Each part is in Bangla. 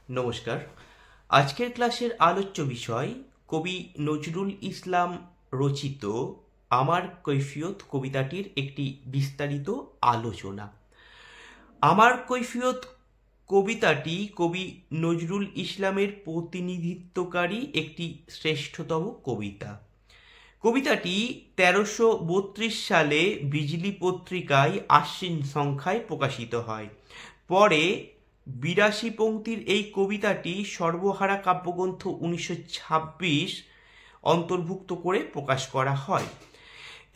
নমস্কার। আজকের ক্লাসের আলোচ্য বিষয় কবি নজরুল ইসলাম রচিত আমার কৈফিয়ত কবিতাটির একটি বিস্তারিত আলোচনা। আমার কৈফিয়ত কবিতাটি কবি নজরুল ইসলামের প্রতিনিধিত্বকারী একটি শ্রেষ্ঠতম কবিতা। কবিতাটি ১৩৩২ সালে বিজলি পত্রিকায় আশ্বিন সংখ্যায় প্রকাশিত হয়। পরে ৮২ পংক্তির এই কবিতাটি সর্বহারা কাব্যগ্রন্থ ১৯২৬ অন্তর্ভুক্ত করে প্রকাশ করা হয়।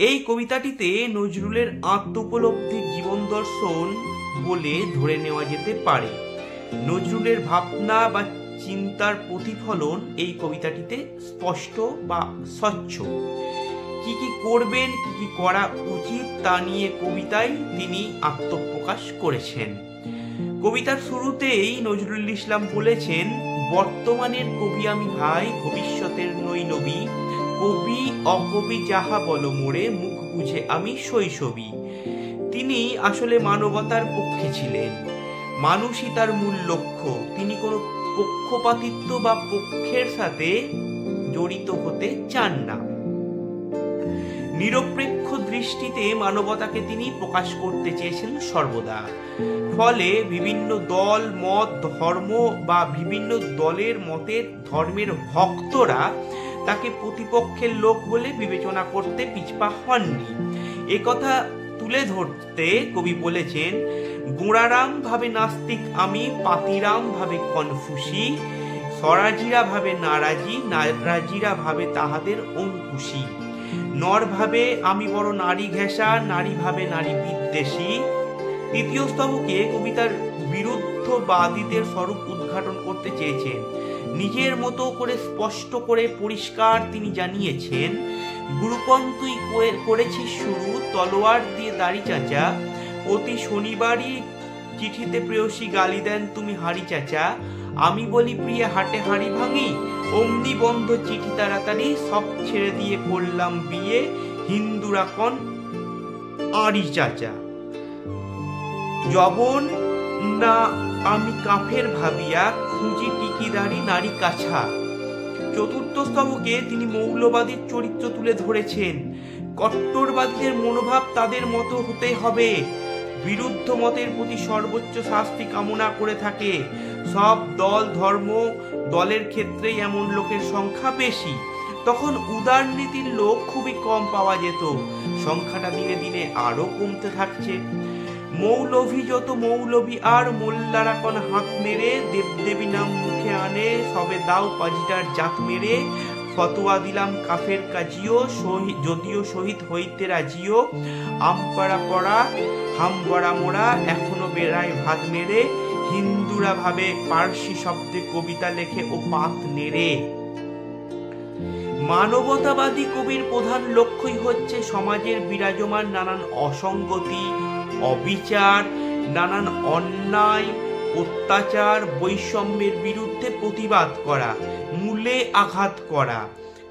এই কবিতাটিতে নজরুলের আত্মোপলব্ধির জীবন দর্শন বলে ধরে নেওয়া যেতে পারে। নজরুলের ভাবনা বা চিন্তার প্রতিফলন এই কবিতাটিতে স্পষ্ট বা স্বচ্ছ। কি কি করবেন, কি কি করা উচিত তা নিয়ে কবিতায় তিনি আত্মপ্রকাশ করেছেন। কবিতার শুরুতেই নজরুল ইসলাম বলেছেন, বর্তমানের কবি আমি ভাই, ভবিষ্যতের নই নবী, কবি অকবি যাহা বল মোরে, মুখ বুঝে আমি শৈশবী। তিনি আসলে মানবতার পক্ষে ছিলেন। মানুষই তার মূল লক্ষ্য। তিনি কোনো পক্ষপাতিত্ব বা পক্ষের সাথে জড়িত হতে চান না। নিরপেক্ষ দৃষ্টিতে মানবতাকে তিনি প্রকাশ করতে চেয়েছেন সর্বদা। ফলে বিভিন্ন দল, মত, ধর্ম বা বিভিন্ন দলের মতের ধর্মের ভক্তরা তাকে প্রতিপক্ষের লোক বলে বিবেচনা করতে পিছপা হননি। একথা তুলে ধরতে কবি বলেছেন, গোঁড়ারাম ভাবে নাস্তিক আমি, পাতিরাম ভাবে কনফুসি, স্বরাজিরা ভাবে নারাজি, নারাজিরা ভাবে তাহাদের অঙ্কুশী, নর ভাবে আমি বড় নারী ঘেঁষা, নারী ভাবে নারী বিদ্বেষী। তৃতীয় স্তবকে কবিতার বিরুদ্ধবাদীদের স্বরূপ উদ্ঘাটন করতে চেয়েছেন। নিজের মতো করে স্পষ্ট করে পরিষ্কার তিনি জানিয়েছেন, গুরুপন তুই করেছিস শুরু, তলোয়ার দিয়ে দাড়ি চাচা, প্রতি শনিবারই চিঠিতে প্রেয়সী গালি দেন তুমি হাড়ি চাচা, আমি বলি প্রিয়া হাটে হাড়ি ভাঙি, অমনি বন্ধ চিঠি তাড়াতাড়ি, সব ছেড়ে দিয়ে করলাম বিয়ে, হিন্দুরা কন আড়ি চাচা, যবন না আমি কাফের ভাবিয়া, খুঁজি টিকিদারি নারী কাছা। চতুর্থ স্তবকে তিনি মৌলবাদীর চরিত্র তুলে ধরেছেন। কট্টরবাদীদের মনোভাব তাদের মতো হতে হবে, বিরুদ্ধ মতের প্রতি সর্বোচ্চ শাস্তি কামনা করে থাকে। সব দল, ধর্ম, দলের ক্ষেত্রেই এমন লোকের সংখ্যা বেশি। তখন উদারনীতির লোক খুবই কম পাওয়া যেত। সংখ্যাটা দিনে দিনে আরো কমতে থাকছে। মৌলভী যত মৌলভী আর মোল্লারা কোন হাত মেরে, দেবদেবী নাম মুখে আনে, সবে দাও পাজিটার জাত মেরে, ফতোয়া দিলাম কাফের কাজিও, যদিও শহীদ হইতে রাজিও, আমপাড়া পড়া হামবড়া মোড়া, এখনো বেড়ায় ভাত মেরে, হিন্দুরা ভাবে পার্সি শব্দে কবিতা লেখে ও পাত নেড়ে। মানবতাবাদী কবির প্রধান লক্ষ্যই হচ্ছে সমাজের বিরাজমান নানান অসঙ্গতি, অবিচার, নানান অন্যায়, অত্যাচার, বৈষম্যের বিরুদ্ধে প্রতিবাদ করা, মূলে আঘাত করা।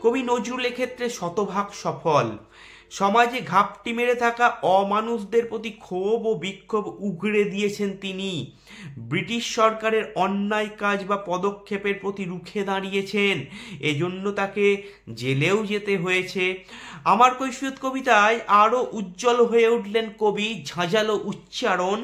কবি নজরুল ক্ষেত্রে শতভাগ সফল। সমাজে ঘাপটি মেরে থাকা অমানুষদের প্রতি ক্ষোভ ও বিক্ষোভ উগড়ে দিয়েছেন তিনি। ব্রিটিশ সরকারের অন্যায় কাজ বা পদক্ষেপের প্রতি রুখে দাঁড়িয়েছেন। এজন্য তাকে জেলেও যেতে হয়েছে। আমার কৈফিয়ত কবিতায় আরো উজ্জ্বল হয়ে উঠলেন কবি। ঝাঁঝালো উচ্চারণ,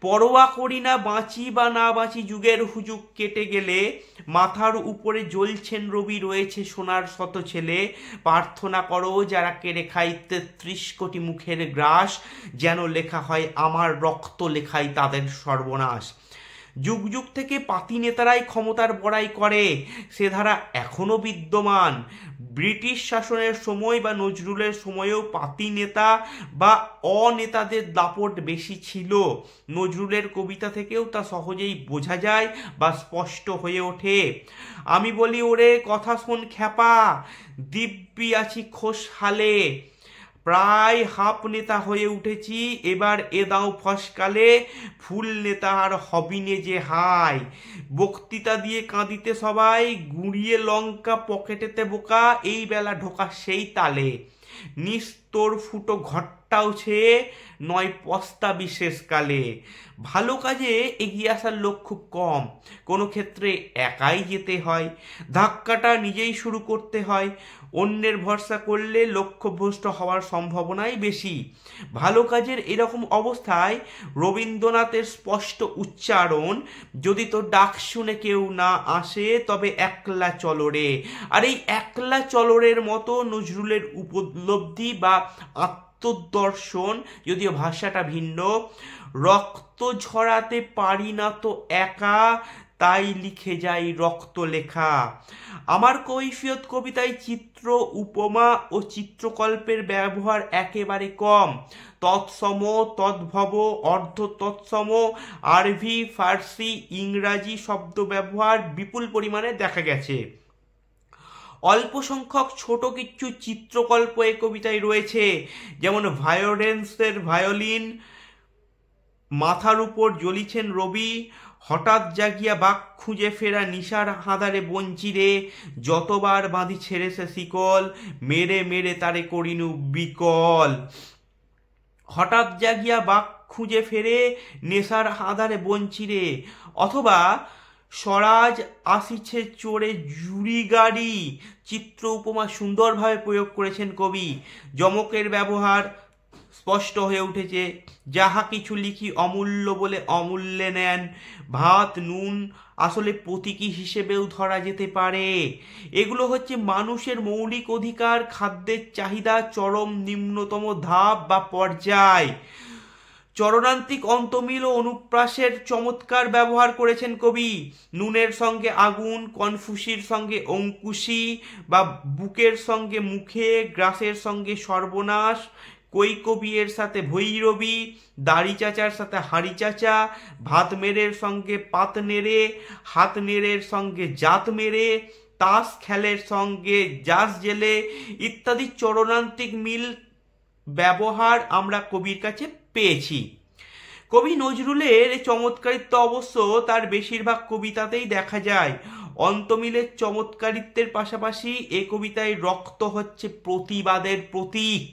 পরোয়া করি না বাঁচি বা না বাঁচি, যুগের হুজুগ কেটে গেলে, মাথার উপরে জ্বলছেন রবি, রয়েছে সোনার শত ছেলে, প্রার্থনা করো যারা কেড়ে খাই ৩৩ কোটি মুখের গ্রাস, যেন লেখা হয় আমার রক্ত লেখাই তাদের সর্বনাশ। যুগ যুগ থেকে পাতি নেতারাই ক্ষমতার বড়াই করে, সে ধারা এখনো বিদ্যমান। ব্রিটিশ শাসনের সময় বা নজরুলের সময়েও পাতি নেতা বা অনেতাদের দাপট বেশি ছিল। নজরুলের কবিতা থেকেও তা সহজেই বোঝা যায় বা স্পষ্ট হয়ে ওঠে। আমি বলি ওরে কথা শোন খ্যাপা, দিব্যি আছি খোশ হালে, প্রায় হাফ নেতা হয়ে উঠেছি, এবার এ দাও ফসকালে, ফুল নেতা আর হবিনে যে হাই, বক্তৃতা দিয়ে কাঁদিতে সবাই, গুঁড়িয়ে লঙ্কা পকেটেতে বোকা, এই বেলা ঢোকা সেই তালে, নিস্তর ফুটো ঘট্টা হাতটাও ছেয়ে নয় পস্তা বিশেষকালে। ভালো কাজে এগিয়ে আসার লোক খুব কম, কোনো ক্ষেত্রে একাই যেতে হয়, ধাক্কাটা নিজেই শুরু করতে হয়। অন্যের ভরসা করলে লক্ষ্যভ্রষ্ট হওয়ার সম্ভাবনাই বেশি। ভালো কাজের এরকম অবস্থায় রবীন্দ্রনাথের স্পষ্ট উচ্চারণ, যদি তোর ডাক শুনে কেউ না আসে তবে একলা চলো রে। আর এই একলা চলরের মতো নজরুলের উপলব্ধি বা আত্মদর্শন, যদিও ভাষাটা ভিন্ন, রক্ত ঝরাতে পারি না তো একা, তাই লিখে যাই রক্ত লেখা। আমার কৈফিয়ত কবিতায় চিত্র, উপমা ও চিত্রকল্পের ব্যবহার একেবারে কম। তৎসম, তদ্ভব, অর্ধ তৎসম, আরবি, ফার্সি, ইংরাজি শব্দ ব্যবহার বিপুল পরিমাণে দেখা গেছে। অল্প সংখ্যক ছোট কিছু চিত্রকল্প এই কবিতায় রয়েছে, যেমন ভায়োলেন্সের ভায়োলিন, মাথার উপর জ্বলিছেন রবি, হঠাৎ জাগিয়া বাক খুঁজে ফেরা নিশার হাঁদারে বঞ্চিরে, যতবার বাঁধি ছেড়েছে শিকল, মেরে মেরে তারে করিনু বিকল। হঠাৎ জাগিয়া বাক খুঁজে ফেরে নেশার হাঁদারে বঞ্চিরে, অথবা স্বরাজ আসিছে চড়ে জুড়ি গাড়ি। চিত্র উপমা সুন্দরভাবে প্রয়োগ করেছেন কবি। যমকের ব্যবহার স্পষ্ট হয়ে উঠেছে। যাহা কিছু লিখি অমূল্য বলে অমূল্যে নেন। ভাত নুন আসলে প্রতীকী হিসেবেও ধরা যেতে পারে। এগুলো হচ্ছে মানুষের মৌলিক অধিকার, খাদ্যের চাহিদা চরম নিম্নতম ধাপ বা পর্যায়। চরণান্তিক অন্তমিল ও অনুপ্রাসের চমৎকার ব্যবহার করেছেন কবি। নুনের সঙ্গে আগুন, কনফুসির সঙ্গে অঙ্কুশী, বা বুকের সঙ্গে মুখে, গ্রাসের সঙ্গে সর্বনাশ, কৈকবিয়ের সাথে ভৈরবী, দাড়ি চাচার সাথে হাঁড়ি চাচা, ভাত মেরের সঙ্গে পাত নেড়ে, হাত নেড়ের সঙ্গে জাত মেরে, তাস খেলের সঙ্গে জাস জেলে ইত্যাদি চরণান্তিক মিল ব্যবহার আমরা কবির কাছে পেয়েছি। কবি নজরুলের এই চমৎকারিত্ব অবশ্য তার বেশিরভাগ কবিতাতেই দেখা যায়। অন্তমিলের চমৎকারিত্বের পাশাপাশি এ কবিতায় রক্ত হচ্ছে প্রতিবাদের প্রতীক,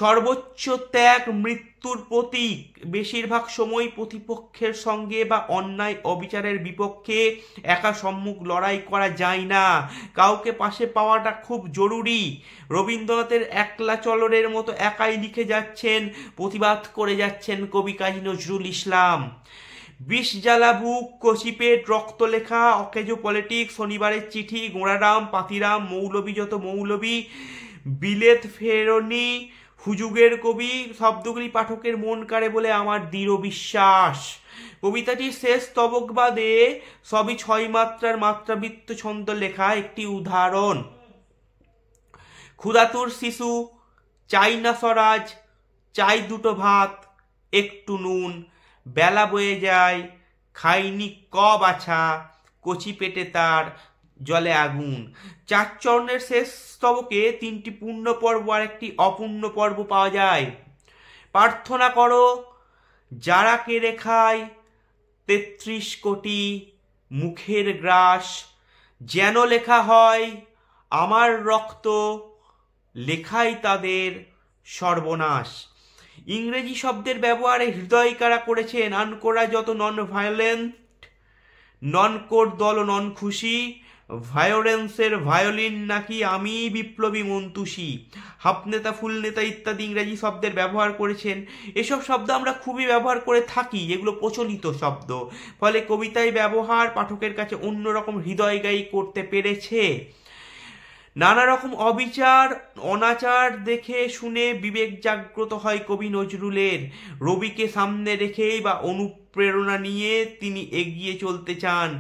সর্বোচ্চ ত্যাগ, মৃত্যুর প্রতীক। বেশিরভাগ সময় প্রতিপক্ষের সঙ্গে বা অন্যায় অবিচারের বিপক্ষে একা সম্মুখ লড়াই করা যায় না, কাউকে পাশে পাওয়াটা খুব জরুরি। রবীন্দ্রনাথের একলা চলরের মতো একাই লিখে যাচ্ছেন, প্রতিবাদ করে যাচ্ছেন কবি কাজী নজরুল ইসলাম। বিষ জ্বালা বুক, কচিপেট, রক্তলেখা, অকেজো পলিটিক্স, শনিবারের চিঠি, গোড়ারাম, পাতিরাম, মৌলবী যত মৌলবী, বিলেত ফেরনি, হুজুগের কবি শব্দগুলি পাঠকের মন কাড়ে বলে আমার দৃঢ় বিশ্বাস। কবিতাটির শেষ স্তবকবাদে সবই 6 মাত্রার মাত্রাবৃত্ত ছন্দ লেখা একটি উদাহরণ। ক্ষুধাতুর শিশু, চাই না স্বরাজ, চাই দুটো ভাত, একটু নুন, বেলা বয়ে যায়, খাইনি ক বাছা, কচি পেটে তার জলে আগুন। 4 চরণের শেষ স্তবকে 3টি পূর্ণ পর্ব আর একটি অপূর্ণ পর্ব পাওয়া যায়। প্রার্থনা করো যারা কেড়ে খায় 33 কোটি মুখের গ্রাস, যেন লেখা হয় আমার রক্ত, লেখাই তাদের সর্বনাশ। ইংরেজি শব্দের ব্যবহারে হৃদয়কাড়া করেছেন আনকোরা যত নন ভায়োলেন্ট, নন কোর দল নন খুশি, ভায়োলেন্সের ভায়োলিন নাকি আমি বিপ্লবী মন্তুষী, হাফ নেতা ফুল নেতা ইত্যাদি ইংরেজি শব্দের ব্যবহার করেছেন। এসব শব্দ আমরা খুবই ব্যবহার করে থাকি, এগুলো প্রচলিত শব্দ, ফলে কবিতায় ব্যবহার পাঠকের কাছে অন্যরকম হৃদয়গায়ী করতে পেরেছে। নানা রকম অবিচার অনাচার দেখে শুনে বিবেক জাগ্রত হয় কবি নজরুলের। রবিকে সামনে রেখেই বা অনুপ্রেরণা নিয়ে তিনি এগিয়ে চলতে চান।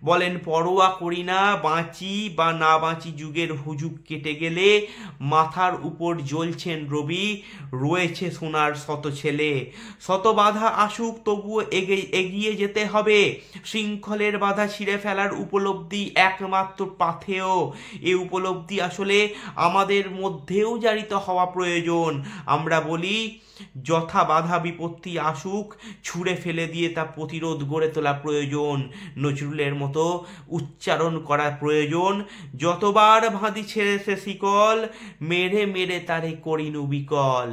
বলেন, পরোয়া করি না বাঁচি বা না বাঁচি, যুগের হুজুগ কেটে গেলে মাথার উপর জ্বলছেন রবি, রয়েছে সোনার শত ছেলে। শত বাধা আসুক তবুও এগিয়ে যেতে হবে। শৃঙ্খলের বাধা ছিঁড়ে ফেলার উপলব্ধি একমাত্র পাথেয়। এই উপলব্ধি আসলে আমাদের মধ্যেও জারিত হওয়া প্রয়োজন। আমরা বলি, যথা বাধা বিপত্তি আসুক ছুঁড়ে ফেলে দিয়ে তা প্রতিরোধ গড়ে তোলা প্রয়োজন। নজরুলের মতো উচ্চারণ করা প্রয়োজন, যতবার ভাঁধি ছেড়েছে শিকল, মেরে মেরে তারে করিনু বিকল।